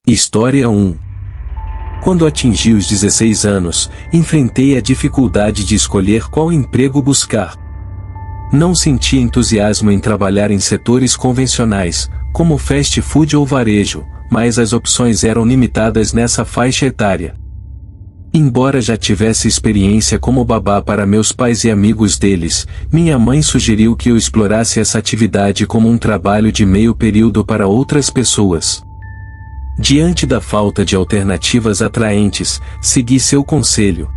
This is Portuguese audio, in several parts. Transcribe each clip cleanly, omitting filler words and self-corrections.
História 1. Quando atingi os 16 anos, enfrentei a dificuldade de escolher qual emprego buscar. Não senti entusiasmo em trabalhar em setores convencionais, como fast food ou varejo, mas as opções eram limitadas nessa faixa etária. Embora já tivesse experiência como babá para meus pais e amigos deles, minha mãe sugeriu que eu explorasse essa atividade como um trabalho de meio período para outras pessoas. Diante da falta de alternativas atraentes, segui seu conselho.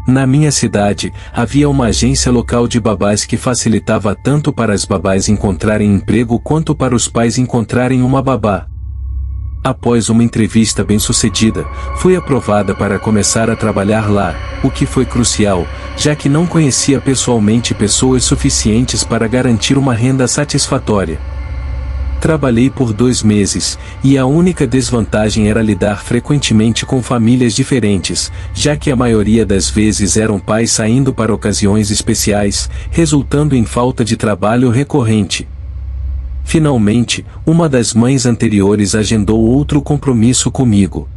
Na minha cidade, havia uma agência local de babás que facilitava tanto para as babás encontrarem emprego quanto para os pais encontrarem uma babá. Após uma entrevista bem-sucedida, fui aprovada para começar a trabalhar lá, o que foi crucial, já que não conhecia pessoalmente pessoas suficientes para garantir uma renda satisfatória. Trabalhei por 2 meses, e a única desvantagem era lidar frequentemente com famílias diferentes, já que a maioria das vezes eram pais saindo para ocasiões especiais, resultando em falta de trabalho recorrente. Finalmente, uma das mães anteriores agendou outro compromisso comigo.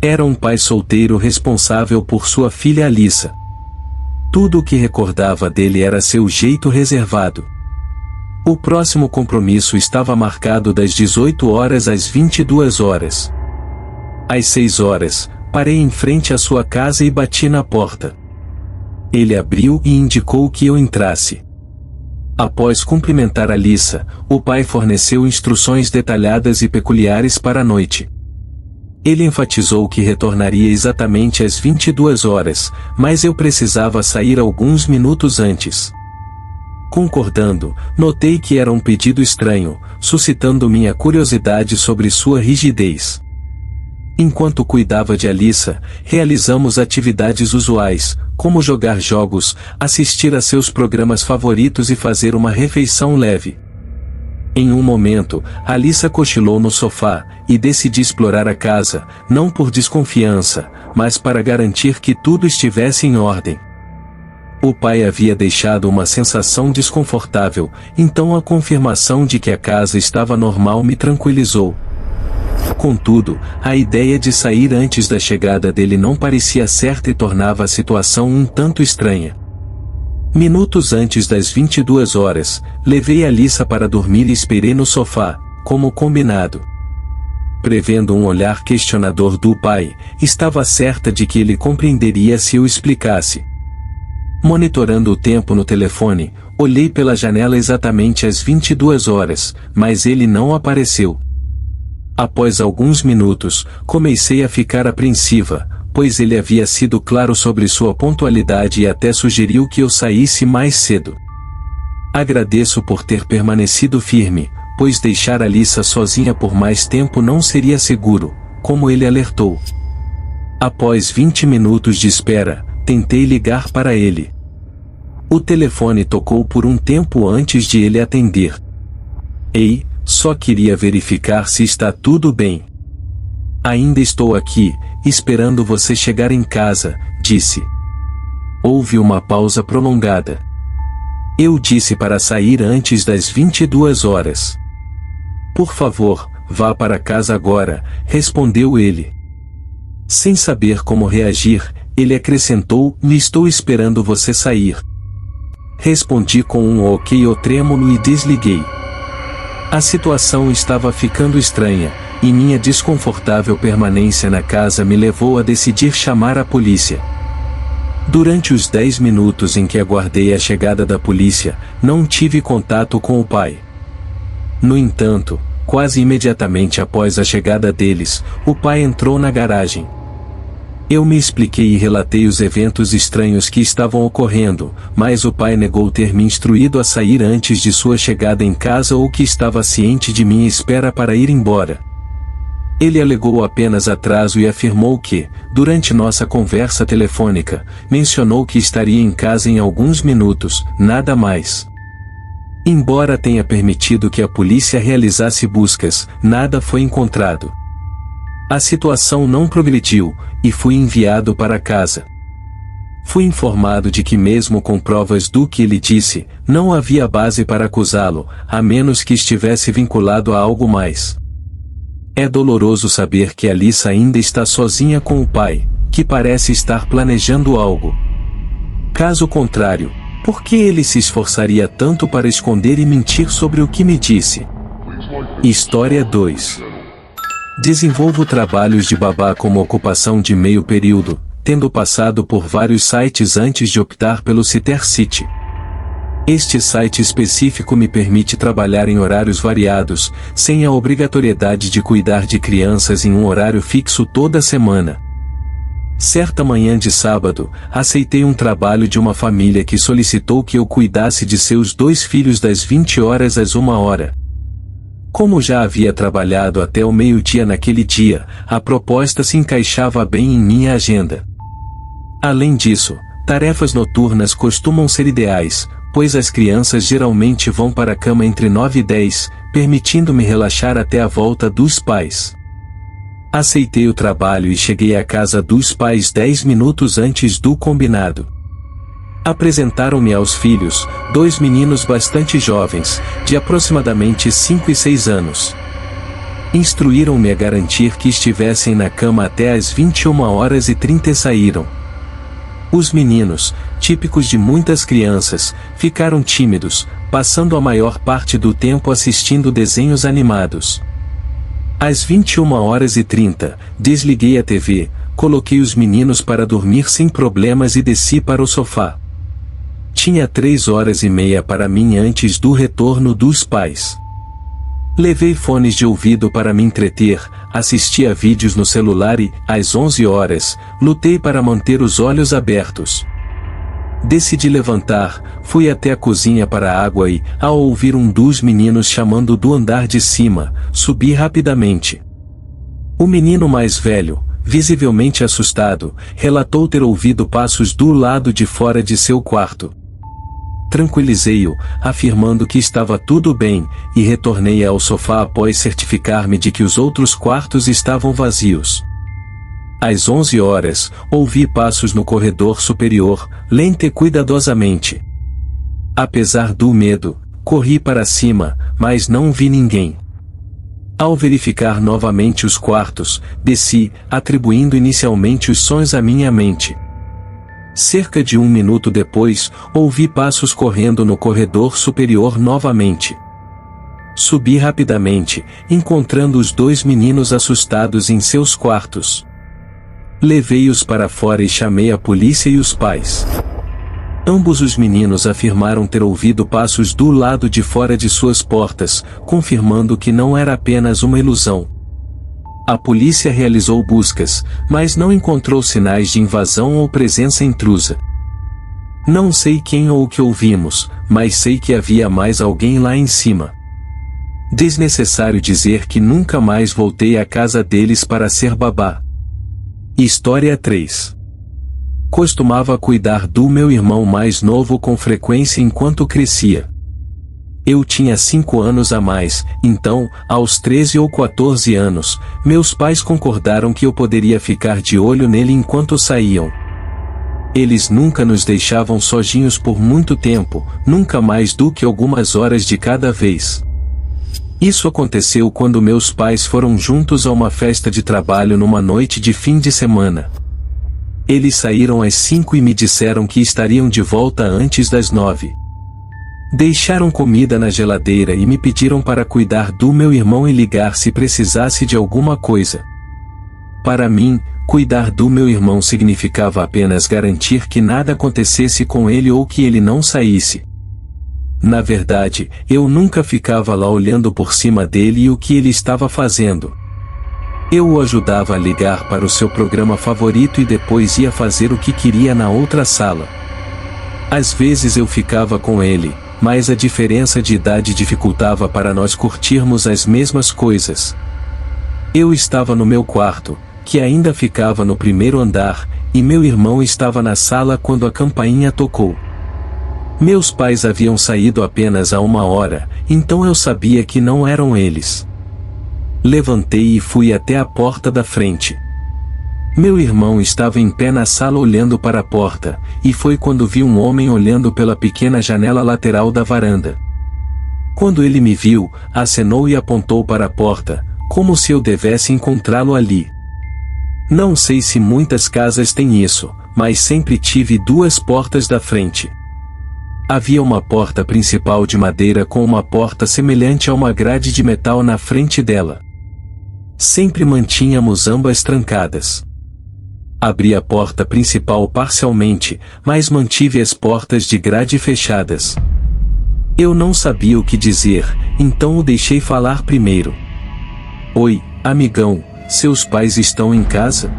Era um pai solteiro responsável por sua filha Alissa. Tudo o que recordava dele era seu jeito reservado. O próximo compromisso estava marcado das 18 horas às 22 horas. Às 6 horas, parei em frente à sua casa e bati na porta. Ele abriu e indicou que eu entrasse. Após cumprimentar Alissa, o pai forneceu instruções detalhadas e peculiares para a noite. Ele enfatizou que retornaria exatamente às 22 horas, mas eu precisava sair alguns minutos antes. Concordando, notei que era um pedido estranho, suscitando minha curiosidade sobre sua rigidez. Enquanto cuidava de Alissa, realizamos atividades usuais, como jogar jogos, assistir a seus programas favoritos e fazer uma refeição leve. Em um momento, Alissa cochilou no sofá, e decidi explorar a casa, não por desconfiança, mas para garantir que tudo estivesse em ordem. O pai havia deixado uma sensação desconfortável, então a confirmação de que a casa estava normal me tranquilizou. Contudo, a ideia de sair antes da chegada dele não parecia certa e tornava a situação um tanto estranha. Minutos antes das 22 horas, levei Alissa para dormir e esperei no sofá, como combinado. Prevendo um olhar questionador do pai, estava certa de que ele compreenderia se eu explicasse. Monitorando o tempo no telefone, olhei pela janela exatamente às 22 horas, mas ele não apareceu. Após alguns minutos, comecei a ficar apreensiva, pois ele havia sido claro sobre sua pontualidade e até sugeriu que eu saísse mais cedo. Agradeço por ter permanecido firme, pois deixar Alissa sozinha por mais tempo não seria seguro, como ele alertou. Após 20 minutos de espera, tentei ligar para ele. O telefone tocou por um tempo antes de ele atender. Ei, só queria verificar se está tudo bem. Ainda estou aqui, esperando você chegar em casa, disse. Houve uma pausa prolongada. Eu disse para sair antes das 22 horas. Por favor, vá para casa agora, respondeu ele. Sem saber como reagir, ele acrescentou, estou esperando você sair. Respondi com um ok trêmulo e desliguei. A situação estava ficando estranha, e minha desconfortável permanência na casa me levou a decidir chamar a polícia. Durante os 10 minutos em que aguardei a chegada da polícia, não tive contato com o pai. No entanto, quase imediatamente após a chegada deles, o pai entrou na garagem. Eu me expliquei e relatei os eventos estranhos que estavam ocorrendo, mas o pai negou ter me instruído a sair antes de sua chegada em casa ou que estava ciente de minha espera para ir embora. Ele alegou apenas atraso e afirmou que, durante nossa conversa telefônica, mencionou que estaria em casa em alguns minutos, nada mais. Embora tenha permitido que a polícia realizasse buscas, nada foi encontrado. A situação não progrediu, e fui enviado para casa. Fui informado de que mesmo com provas do que ele disse, não havia base para acusá-lo, a menos que estivesse vinculado a algo mais. É doloroso saber que Alissa ainda está sozinha com o pai, que parece estar planejando algo. Caso contrário, por que ele se esforçaria tanto para esconder e mentir sobre o que me disse? História 2. Desenvolvo trabalhos de babá como ocupação de meio período, tendo passado por vários sites antes de optar pelo Cyttercity. Este site específico me permite trabalhar em horários variados, sem a obrigatoriedade de cuidar de crianças em um horário fixo toda semana. Certa manhã de sábado, aceitei um trabalho de uma família que solicitou que eu cuidasse de seus 2 filhos das 20 horas às 1 hora. Como já havia trabalhado até o meio-dia naquele dia, a proposta se encaixava bem em minha agenda. Além disso, tarefas noturnas costumam ser ideais, pois as crianças geralmente vão para a cama entre 9 e 10, permitindo-me relaxar até a volta dos pais. Aceitei o trabalho e cheguei à casa dos pais 10 minutos antes do combinado. Apresentaram-me aos filhos, 2 meninos bastante jovens, de aproximadamente 5 e 6 anos. Instruíram-me a garantir que estivessem na cama até às 21h30 e saíram. Os meninos, típicos de muitas crianças, ficaram tímidos, passando a maior parte do tempo assistindo desenhos animados. Às 21h30, desliguei a TV, coloquei os meninos para dormir sem problemas e desci para o sofá. Tinha 3h30 para mim antes do retorno dos pais. Levei fones de ouvido para me entreter, assisti a vídeos no celular e, às 11 horas, lutei para manter os olhos abertos. Decidi levantar, fui até a cozinha para a água e, ao ouvir um dos meninos chamando do andar de cima, subi rapidamente. O menino mais velho, visivelmente assustado, relatou ter ouvido passos do lado de fora de seu quarto. Tranquilizei-o, afirmando que estava tudo bem, e retornei ao sofá após certificar-me de que os outros quartos estavam vazios. Às 11 horas, ouvi passos no corredor superior, lenta e cuidadosamente. Apesar do medo, corri para cima, mas não vi ninguém. Ao verificar novamente os quartos, desci, atribuindo inicialmente os sons à minha mente. Cerca de 1 minuto depois, ouvi passos correndo no corredor superior novamente. Subi rapidamente, encontrando os 2 meninos assustados em seus quartos. Levei-os para fora e chamei a polícia e os pais. Ambos os meninos afirmaram ter ouvido passos do lado de fora de suas portas, confirmando que não era apenas uma ilusão. A polícia realizou buscas, mas não encontrou sinais de invasão ou presença intrusa. Não sei quem ou o que ouvimos, mas sei que havia mais alguém lá em cima. Desnecessário dizer que nunca mais voltei à casa deles para ser babá. História 3. Costumava cuidar do meu irmão mais novo com frequência enquanto crescia. Eu tinha 5 anos a mais, então, aos 13 ou 14 anos, meus pais concordaram que eu poderia ficar de olho nele enquanto saíam. Eles nunca nos deixavam sozinhos por muito tempo, nunca mais do que algumas horas de cada vez. Isso aconteceu quando meus pais foram juntos a uma festa de trabalho numa noite de fim de semana. Eles saíram às 5 e me disseram que estariam de volta antes das 9. Deixaram comida na geladeira e me pediram para cuidar do meu irmão e ligar se precisasse de alguma coisa. Para mim, cuidar do meu irmão significava apenas garantir que nada acontecesse com ele ou que ele não saísse. Na verdade, eu nunca ficava lá olhando por cima dele e o que ele estava fazendo. Eu o ajudava a ligar para o seu programa favorito e depois ia fazer o que queria na outra sala. Às vezes eu ficava com ele, mas a diferença de idade dificultava para nós curtirmos as mesmas coisas. Eu estava no meu quarto, que ainda ficava no primeiro andar, e meu irmão estava na sala quando a campainha tocou. Meus pais haviam saído apenas há 1 hora, então eu sabia que não eram eles. Levantei e fui até a porta da frente. Meu irmão estava em pé na sala olhando para a porta, e foi quando vi um homem olhando pela pequena janela lateral da varanda. Quando ele me viu, acenou e apontou para a porta, como se eu devesse encontrá-lo ali. Não sei se muitas casas têm isso, mas sempre tive duas portas da frente. Havia uma porta principal de madeira com uma porta semelhante a uma grade de metal na frente dela. Sempre mantínhamos ambas trancadas. Abri a porta principal parcialmente, mas mantive as portas de grade fechadas. Eu não sabia o que dizer, então o deixei falar primeiro. Oi, amigão, seus pais estão em casa?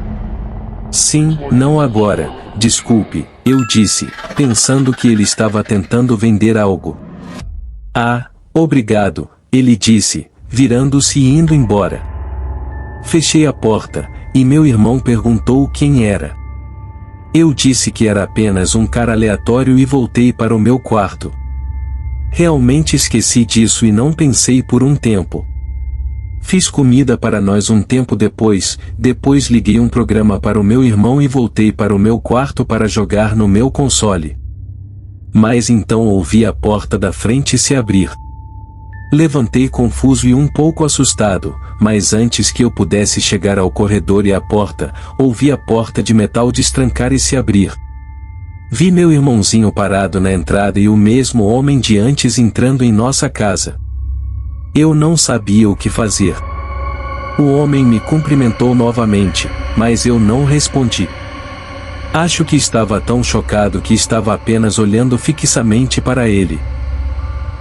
Sim, não agora, desculpe, eu disse, pensando que ele estava tentando vender algo. Ah, obrigado, ele disse, virando-se e indo embora. Fechei a porta, e meu irmão perguntou quem era. Eu disse que era apenas um cara aleatório e voltei para o meu quarto. Realmente esqueci disso e não pensei por um tempo. Fiz comida para nós um tempo depois liguei um programa para o meu irmão e voltei para o meu quarto para jogar no meu console. Mas então ouvi a porta da frente se abrir. Levantei confuso e um pouco assustado, mas antes que eu pudesse chegar ao corredor e à porta, ouvi a porta de metal destrancar e se abrir. Vi meu irmãozinho parado na entrada e o mesmo homem de antes entrando em nossa casa. Eu não sabia o que fazer. O homem me cumprimentou novamente, mas eu não respondi. Acho que estava tão chocado que estava apenas olhando fixamente para ele.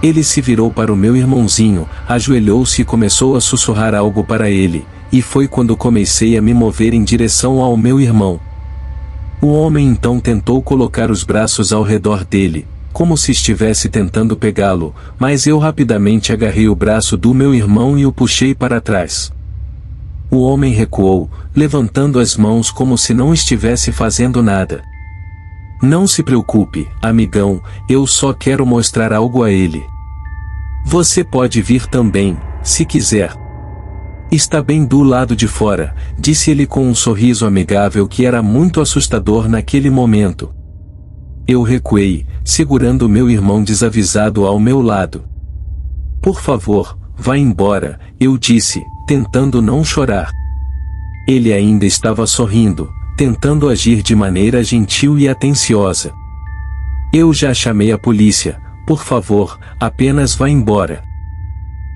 Ele se virou para o meu irmãozinho, ajoelhou-se e começou a sussurrar algo para ele, e foi quando comecei a me mover em direção ao meu irmão. O homem então tentou colocar os braços ao redor dele, como se estivesse tentando pegá-lo, mas eu rapidamente agarrei o braço do meu irmão e o puxei para trás. O homem recuou, levantando as mãos como se não estivesse fazendo nada. Não se preocupe, amigão, eu só quero mostrar algo a ele. Você pode vir também, se quiser. Está bem do lado de fora, disse ele com um sorriso amigável que era muito assustador naquele momento. Eu recuei, segurando meu irmão desavisado ao meu lado. Por favor, vá embora, eu disse, tentando não chorar. Ele ainda estava sorrindo, tentando agir de maneira gentil e atenciosa. Eu já chamei a polícia, por favor, apenas vá embora.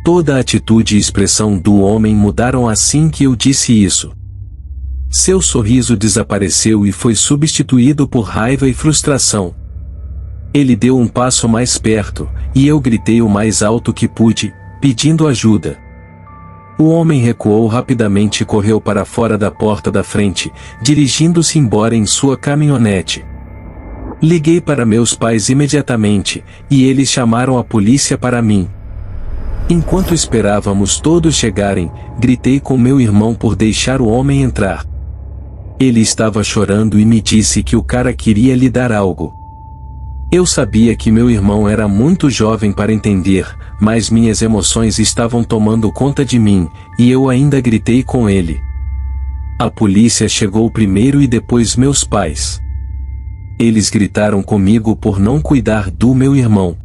Toda a atitude e expressão do homem mudaram assim que eu disse isso. Seu sorriso desapareceu e foi substituído por raiva e frustração. Ele deu um passo mais perto, e eu gritei o mais alto que pude, pedindo ajuda. O homem recuou rapidamente e correu para fora da porta da frente, dirigindo-se embora em sua caminhonete. Liguei para meus pais imediatamente, e eles chamaram a polícia para mim. Enquanto esperávamos todos chegarem, gritei com meu irmão por deixar o homem entrar. Ele estava chorando e me disse que o cara queria lhe dar algo. Eu sabia que meu irmão era muito jovem para entender, mas minhas emoções estavam tomando conta de mim, e eu ainda gritei com ele. A polícia chegou primeiro e depois meus pais. Eles gritaram comigo por não cuidar do meu irmão.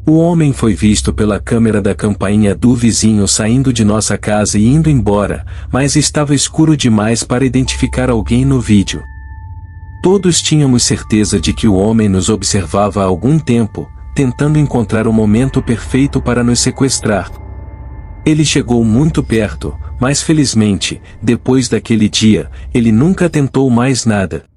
O homem foi visto pela câmera da campainha do vizinho saindo de nossa casa e indo embora, mas estava escuro demais para identificar alguém no vídeo. Todos tínhamos certeza de que o homem nos observava há algum tempo, tentando encontrar o momento perfeito para nos sequestrar. Ele chegou muito perto, mas felizmente, depois daquele dia, ele nunca tentou mais nada.